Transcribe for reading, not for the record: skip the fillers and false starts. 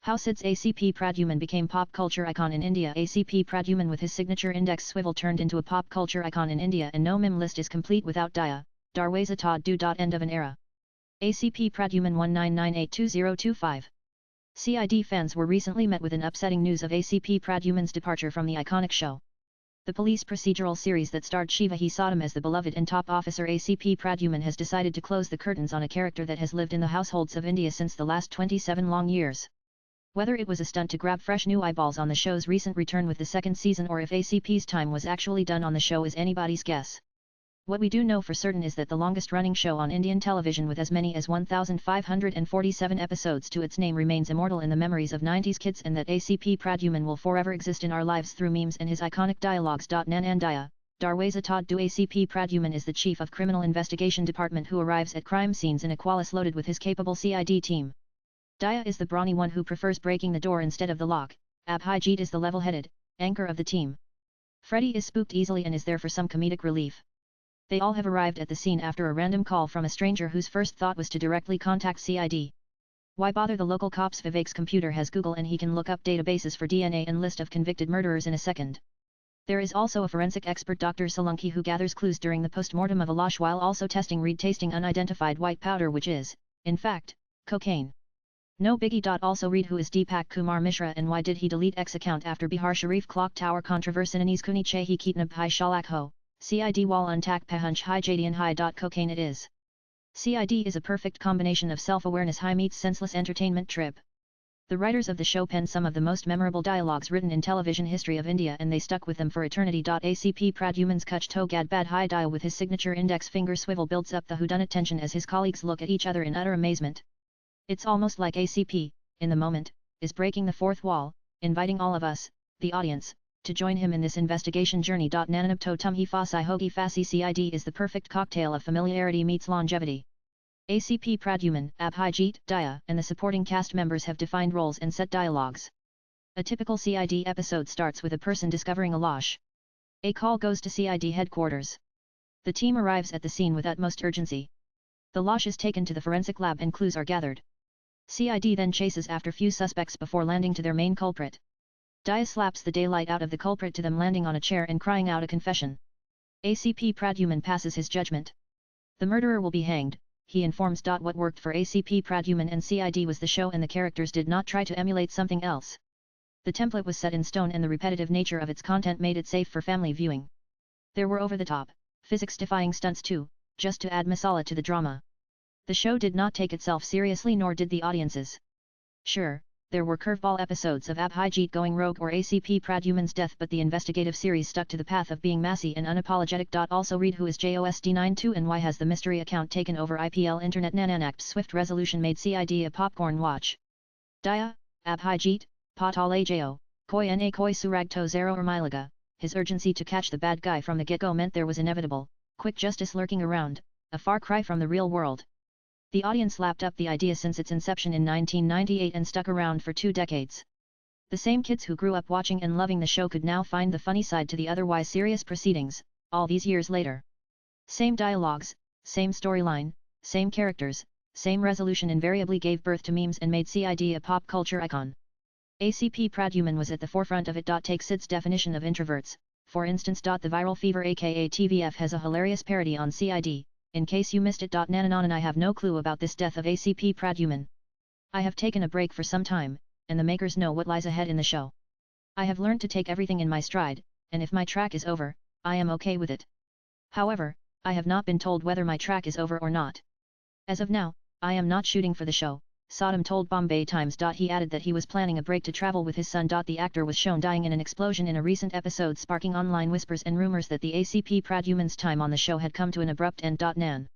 How CIDs ACP Pradyuman became pop culture icon in India. ACP Pradyuman with his signature index swivel turned into a pop culture icon in India, and no meme list is complete without Daya, Darwaza Todd do. End of an era. ACP Pradyuman 19982025. CID fans were recently met with an upsetting news of ACP Pradyuman's departure from the iconic show. The police procedural series that starred Shivaji Satam as the beloved and top officer ACP Pradyuman has decided to close the curtains on a character that has lived in the households of India since the last 27 long years. Whether it was a stunt to grab fresh new eyeballs on the show's recent return with the second season, or if ACP's time was actually done on the show, is anybody's guess. What we do know for certain is that the longest-running show on Indian television with as many as 1,547 episodes to its name remains immortal in the memories of 90s kids, and that ACP Pradyuman will forever exist in our lives through memes and his iconic dialogues. Nanandaya, Darwaza Todd do. ACP Pradyuman is the chief of criminal investigation department who arrives at crime scenes in a Qualis loaded with his capable CID team. Daya is the brawny one who prefers breaking the door instead of the lock. Abhijit is the level-headed anchor of the team. Freddy is spooked easily and is there for some comedic relief. They all have arrived at the scene after a random call from a stranger whose first thought was to directly contact CID. Why bother the local cops? Vivek's computer has Google and he can look up databases for DNA and list of convicted murderers in a second. There is also a forensic expert, Dr. Solanki, who gathers clues during the post-mortem of a lash while also testing tasting unidentified white powder, which is, in fact, cocaine. No biggie. Also read who is Deepak Kumar Mishra and why did he delete X account after Bihar Sharif Clock Tower controversy. Sinanese Kuni Chehi Kitnab Hai Shalak Ho, CID Wal Untak Pahunch Hai Jadian Hai. Cocaine it is. CID is a perfect combination of self-awareness high meets senseless entertainment trip. The writers of the show penned some of the most memorable dialogues written in television history of India, and they stuck with them for eternity. ACP Pradyuman's Kuch To Gad Bad Hai Dial with his signature index finger swivel builds up the whodunit tension as his colleagues look at each other in utter amazement. It's almost like ACP, in the moment, is breaking the fourth wall, inviting all of us, the audience, to join him in this investigation journey. Nananab To Tumhi Fasai Hogi Fasi. CID is the perfect cocktail of familiarity meets longevity. ACP Pradyuman, Abhijit, Daya, and the supporting cast members have defined roles and set dialogues. A typical CID episode starts with a person discovering a lash. A call goes to CID headquarters. The team arrives at the scene with utmost urgency. The lash is taken to the forensic lab and clues are gathered. CID then chases after few suspects before landing to their main culprit. Daya slaps the daylight out of the culprit to them landing on a chair and crying out a confession. ACP Pradyuman passes his judgment. The murderer will be hanged, he informs. What worked for ACP Pradyuman and CID was the show, and the characters did not try to emulate something else. The template was set in stone and the repetitive nature of its content made it safe for family viewing. There were over-the-top, physics-defying stunts too, just to add masala to the drama. The show did not take itself seriously, nor did the audiences. Sure, there were curveball episodes of Abhijit going rogue or ACP Pradyuman's death, but the investigative series stuck to the path of being massy and unapologetic. Also read who is JOSD92 and why has the mystery account taken over IPL Internet. Nananact's swift resolution made CID a popcorn watch. Daya, Abhijit, Patal Ajo, Koi Na Koi Surag To Zero or Milaga, his urgency to catch the bad guy from the get-go meant there was inevitable, quick justice lurking around, a far cry from the real world. The audience lapped up the idea since its inception in 1998 and stuck around for 2 decades. The same kids who grew up watching and loving the show could now find the funny side to the otherwise serious proceedings, all these years later. Same dialogues, same storyline, same characters, same resolution invariably gave birth to memes and made CID a pop culture icon. ACP Pradyuman was at the forefront of it. Take CID's definition of introverts, for instance. The Viral Fever aka TVF has a hilarious parody on CID. In case you missed it. Nananon and I have no clue about this death of ACP Pradyuman. I have taken a break for some time, and the makers know what lies ahead in the show. I have learned to take everything in my stride, and if my track is over, I am okay with it. However, I have not been told whether my track is over or not. As of now, I am not shooting for the show, Saddam told Bombay Times. He added that he was planning a break to travel with his son. The actor was shown dying in an explosion in a recent episode, sparking online whispers and rumors that the ACP Pradyuman's time on the show had come to an abrupt end. Nan.